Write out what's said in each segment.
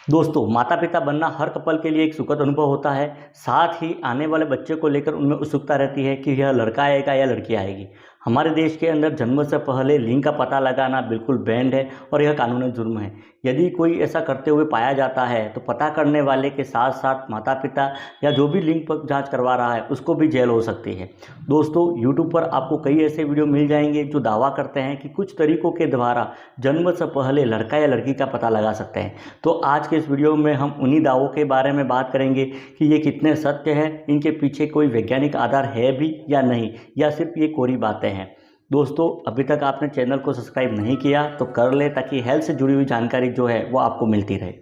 दोस्तों, माता पिता बनना हर कपल के लिए एक सुखद अनुभव होता है। साथ ही आने वाले बच्चे को लेकर उनमें उत्सुकता रहती है कि यह लड़का आएगा या लड़की आएगी। हमारे देश के अंदर जन्म से पहले लिंग का पता लगाना बिल्कुल बैन है और यह कानूनी जुर्म है। यदि कोई ऐसा करते हुए पाया जाता है तो पता करने वाले के साथ साथ माता पिता या जो भी लिंग पर जांच करवा रहा है उसको भी जेल हो सकती है। दोस्तों, यूट्यूब पर आपको कई ऐसे वीडियो मिल जाएंगे जो दावा करते हैं कि कुछ तरीकों के द्वारा जन्म से पहले लड़का या लड़की का पता लगा सकते हैं। तो आज के इस वीडियो में हम उन्हीं दावों के बारे में बात करेंगे कि ये कितने सत्य हैं, इनके पीछे कोई वैज्ञानिक आधार है भी या नहीं, या सिर्फ ये कोरी बातें हैं। दोस्तों, अभी तक आपने चैनल को सब्सक्राइब नहीं किया तो कर ले, ताकि हेल्थ से जुड़ी हुई जानकारी जो है वो आपको मिलती रहे।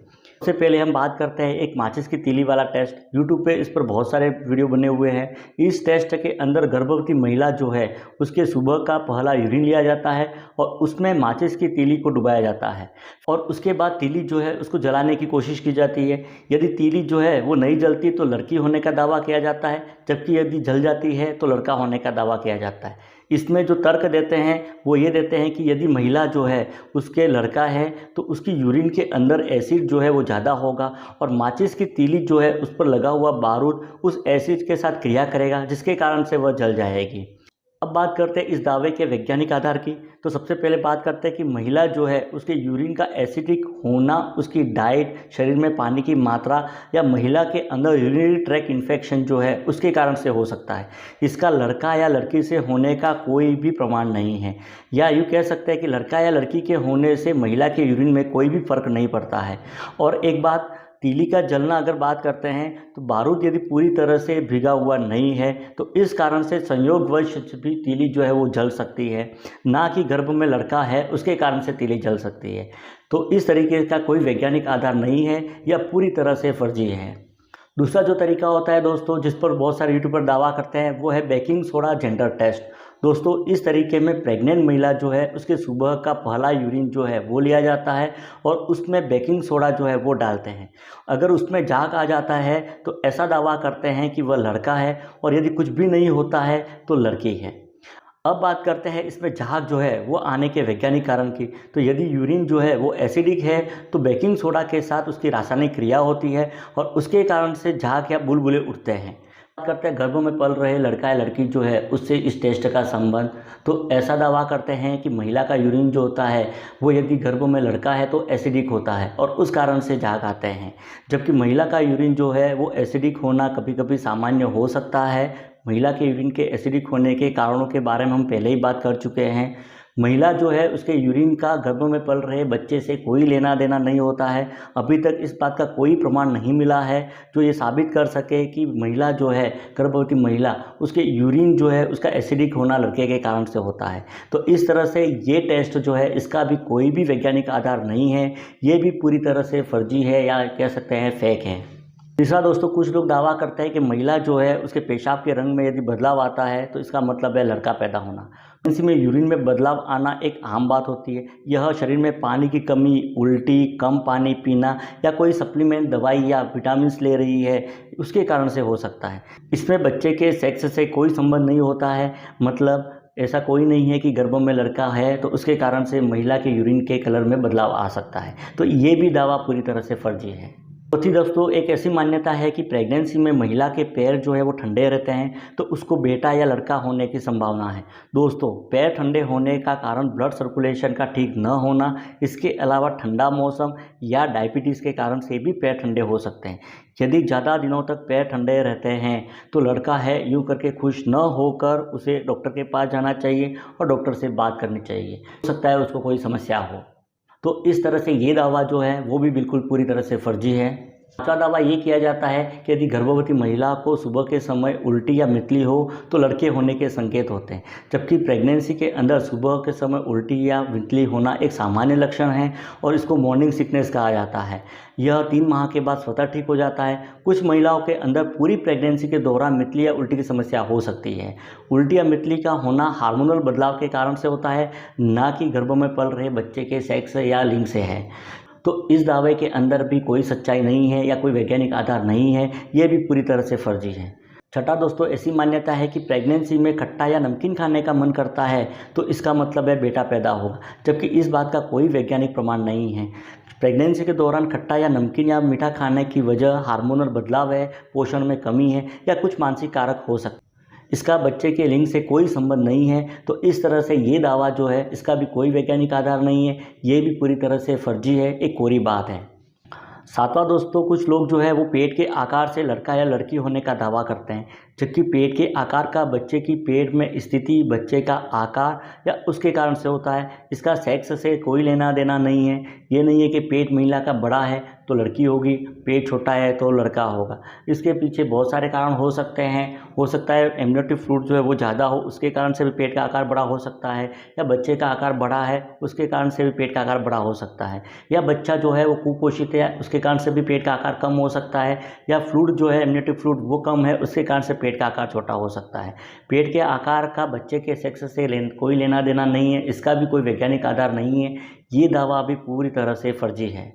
सबसे पहले हम बात करते हैं एक माचिस की तीली वाला टेस्ट। यूट्यूब पे इस पर बहुत सारे वीडियो बने हुए हैं। इस टेस्ट के अंदर गर्भवती महिला जो है उसके सुबह का पहला यूरिन लिया जाता है और उसमें माचिस की तीली को डुबाया जाता है और उसके बाद तीली जो है उसको जलाने की कोशिश की जाती है। यदि तीली जो है वो नहीं जलती तो लड़की होने का दावा किया जाता है, जबकि यदि जल जाती है तो लड़का होने का दावा किया जाता है। इसमें जो तर्क देते हैं वो ये देते हैं कि यदि महिला जो है उसके लड़का है तो उसकी यूरिन के अंदर एसिड जो है वो ज़्यादा होगा और माचिस की तीली जो है उस पर लगा हुआ बारूद उस एसिड के साथ क्रिया करेगा, जिसके कारण से वह जल जाएगी। अब बात करते हैं इस दावे के वैज्ञानिक आधार की। तो सबसे पहले बात करते हैं कि महिला जो है उसके यूरिन का एसिडिक होना, उसकी डाइट, शरीर में पानी की मात्रा या महिला के अंदर यूरिनरी ट्रैक इन्फेक्शन जो है उसके कारण से हो सकता है। इसका लड़का या लड़की से होने का कोई भी प्रमाण नहीं है, या यूँ कह सकते हैं कि लड़का या लड़की के होने से महिला के यूरिन में कोई भी फर्क नहीं पड़ता है। और एक बात, तीली का जलना अगर बात करते हैं तो बारूद यदि पूरी तरह से भीगा हुआ नहीं है तो इस कारण से संयोगवश भी तीली जो है वो जल सकती है, ना कि गर्भ में लड़का है उसके कारण से तीली जल सकती है। तो इस तरीके का कोई वैज्ञानिक आधार नहीं है या पूरी तरह से फर्जी है। दूसरा जो तरीका होता है दोस्तों, जिस पर बहुत सारे यूट्यूबर दावा करते हैं, वो है बेकिंग सोडा जेंडर टेस्ट। दोस्तों, इस तरीके में प्रेग्नेंट महिला जो है उसके सुबह का पहला यूरिन जो है वो लिया जाता है और उसमें बेकिंग सोडा जो है वो डालते हैं। अगर उसमें झाग आ जाता है तो ऐसा दावा करते हैं कि वह लड़का है और यदि कुछ भी नहीं होता है तो लड़की है। अब बात करते हैं इसमें झाग जो है वो आने के वैज्ञानिक कारण की। तो यदि यूरिन जो है वो एसिडिक है तो बेकिंग सोडा के साथ उसकी रासायनिक क्रिया होती है और उसके कारण से झाग या बुलबुले उठते हैं। बात करते हैं गर्भ में पल रहे लड़का या लड़की जो है उससे इस टेस्ट का संबंध। तो ऐसा दावा करते हैं कि महिला का यूरिन जो होता है वो यदि गर्भ में लड़का है तो एसिडिक होता है और उस कारण से झाग आते हैं, जबकि महिला का यूरिन जो है वो एसिडिक होना कभी कभी सामान्य हो सकता है। महिला के यूरिन के एसिडिक होने के कारणों के बारे में हम पहले ही बात कर चुके हैं। महिला जो है उसके यूरिन का गर्भ में पल रहे बच्चे से कोई लेना देना नहीं होता है। अभी तक इस बात का कोई प्रमाण नहीं मिला है जो ये साबित कर सके कि महिला जो है, गर्भवती महिला, उसके यूरिन जो है उसका एसिडिक होना लड़के के कारण से होता है। तो इस तरह से ये टेस्ट जो है इसका भी कोई भी वैज्ञानिक आधार नहीं है, ये भी पूरी तरह से फर्जी है या कह सकते हैं फेक है। तीसरा दोस्तों, कुछ लोग दावा करते हैं कि महिला जो है उसके पेशाब के रंग में यदि बदलाव आता है तो इसका मतलब है लड़का पैदा होना। प्रेगनेंसी में यूरिन में बदलाव आना एक आम बात होती है। यह शरीर में पानी की कमी, उल्टी, कम पानी पीना या कोई सप्लीमेंट दवाई या विटामिन ले रही है उसके कारण से हो सकता है। इसमें बच्चे के सेक्स से कोई संबंध नहीं होता है। मतलब ऐसा कोई नहीं है कि गर्भ में लड़का है तो उसके कारण से महिला के यूरिन के कलर में बदलाव आ सकता है। तो ये भी दावा पूरी तरह से फर्जी है। चौथी दोस्तों, एक ऐसी मान्यता है कि प्रेगनेंसी में महिला के पैर जो है वो ठंडे रहते हैं तो उसको बेटा या लड़का होने की संभावना है। दोस्तों, पैर ठंडे होने का कारण ब्लड सर्कुलेशन का ठीक न होना, इसके अलावा ठंडा मौसम या डायबिटीज़ के कारण से भी पैर ठंडे हो सकते हैं। यदि ज़्यादा दिनों तक पैर ठंडे रहते हैं तो लड़का है यूँ करके खुश न होकर उसे डॉक्टर के पास जाना चाहिए और डॉक्टर से बात करनी चाहिए। हो सकता है उसको कोई समस्या हो। तो इस तरह से ये दावा जो है वो भी बिल्कुल पूरी तरह से फर्जी है। पांचवा दावा ये किया जाता है कि यदि गर्भवती महिला को सुबह के समय उल्टी या मितली हो तो लड़के होने के संकेत होते हैं, जबकि प्रेगनेंसी के अंदर सुबह के समय उल्टी या मितली होना एक सामान्य लक्षण है और इसको मॉर्निंग सिकनेस कहा जाता है। यह 3 माह के बाद स्वतः ठीक हो जाता है। कुछ महिलाओं के अंदर पूरी प्रेगनेंसी के दौरान मितली या उल्टी की समस्या हो सकती है। उल्टी या मितली का होना हार्मोनल बदलाव के कारण से होता है, ना कि गर्भ में पल रहे बच्चे के सेक्स या लिंग से है। तो इस दावे के अंदर भी कोई सच्चाई नहीं है या कोई वैज्ञानिक आधार नहीं है, ये भी पूरी तरह से फर्जी है। छठा दोस्तों, ऐसी मान्यता है कि प्रेगनेंसी में खट्टा या नमकीन खाने का मन करता है तो इसका मतलब है बेटा पैदा होगा, जबकि इस बात का कोई वैज्ञानिक प्रमाण नहीं है। प्रेगनेंसी के दौरान खट्टा या नमकीन या मीठा खाने की वजह हार्मोनल बदलाव है, पोषण में कमी है या कुछ मानसिक कारक हो सकते हैं। इसका बच्चे के लिंग से कोई संबंध नहीं है। तो इस तरह से ये दावा जो है इसका भी कोई वैज्ञानिक आधार नहीं है, ये भी पूरी तरह से फर्जी है, एक कोरी बात है। सातवां दोस्तों, कुछ लोग जो है वो पेट के आकार से लड़का या लड़की होने का दावा करते हैं, जबकि पेट के आकार का बच्चे की पेट में स्थिति बच्चे का आकार या उसके कारण से होता है। इसका सेक्स से कोई लेना देना नहीं है। ये नहीं है कि पेट महिला का बड़ा है तो लड़की होगी, पेट छोटा है तो लड़का होगा। इसके पीछे बहुत सारे कारण हो सकते हैं। हो सकता है एम्नियोटिक फ्लूइड जो है वो ज़्यादा हो, उसके कारण से भी पेट का आकार बड़ा हो सकता है, या बच्चे का आकार बड़ा है उसके कारण से भी पेट का आकार बड़ा हो सकता है, या बच्चा जो है वो कुपोषित है उसके कारण से भी पेट का आकार कम हो सकता है, या फ्लूइड जो है एम्नियोटिक फ्लूइड वो कम है उसके कारण से पेट का आकार छोटा हो सकता है। पेट के आकार का बच्चे के सेक्स से कोई लेना देना नहीं है, इसका भी कोई वैज्ञानिक आधार नहीं है। ये दावा भी पूरी तरह से फर्जी है।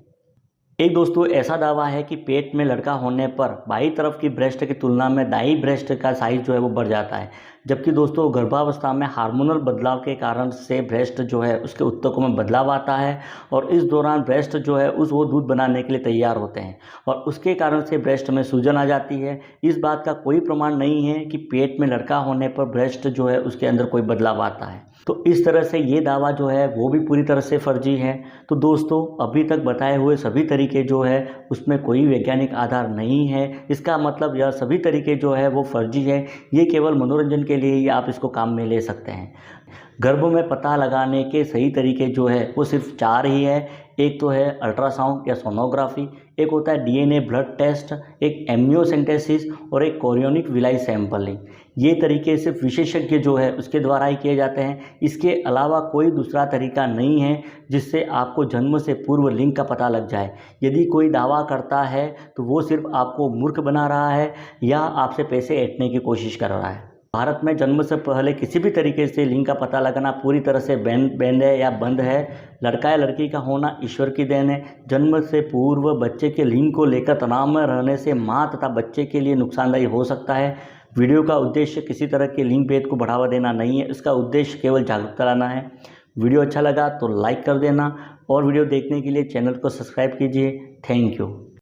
एक दोस्तों ऐसा दावा है कि पेट में लड़का होने पर बाईं तरफ की ब्रेस्ट की तुलना में दाईं ब्रेस्ट का साइज जो है वो बढ़ जाता है, जबकि दोस्तों गर्भावस्था में हार्मोनल बदलाव के कारण से ब्रेस्ट जो है उसके ऊतकों में बदलाव आता है और इस दौरान ब्रेस्ट जो है वो दूध बनाने के लिए तैयार होते हैं और उसके कारण से ब्रेस्ट में सूजन आ जाती है। इस बात का कोई प्रमाण नहीं है कि पेट में लड़का होने पर ब्रेस्ट जो है उसके अंदर कोई बदलाव आता है। तो इस तरह से ये दावा जो है वो भी पूरी तरह से फर्जी है। तो दोस्तों अभी तक बताए हुए सभी तरीके जो है उसमें कोई वैज्ञानिक आधार नहीं है। इसका मतलब यह सभी तरीके जो है वो फर्जी है। ये केवल मनोरंजन के लिए ही आप इसको काम में ले सकते हैं। गर्भ में पता लगाने के सही तरीके जो है वो सिर्फ 4 ही है। एक तो है अल्ट्रासाउंड या सोनोग्राफी, एक होता है डीएनए ब्लड टेस्ट, एक एम्नियोसेंटेसिस और एक कोरियोनिक विलाई सैंपलिंग। ये तरीके सिर्फ विशेषज्ञ जो है उसके द्वारा ही किए जाते हैं। इसके अलावा कोई दूसरा तरीका नहीं है जिससे आपको जन्म से पूर्व लिंग का पता लग जाए। यदि कोई दावा करता है तो वो सिर्फ आपको मूर्ख बना रहा है या आपसे पैसे ऐंठने की कोशिश कर रहा है। भारत में जन्म से पहले किसी भी तरीके से लिंग का पता लगाना पूरी तरह से बैन है या बंद है। लड़का या लड़की का होना ईश्वर की देन है। जन्म से पूर्व बच्चे के लिंग को लेकर तनाव में रहने से माँ तथा बच्चे के लिए नुकसानदायी हो सकता है। वीडियो का उद्देश्य किसी तरह के लिंग भेद को बढ़ावा देना नहीं है, इसका उद्देश्य केवल जागरूकता लाना है। वीडियो अच्छा लगा तो लाइक कर देना और वीडियो देखने के लिए चैनल को सब्सक्राइब कीजिए। Thank you.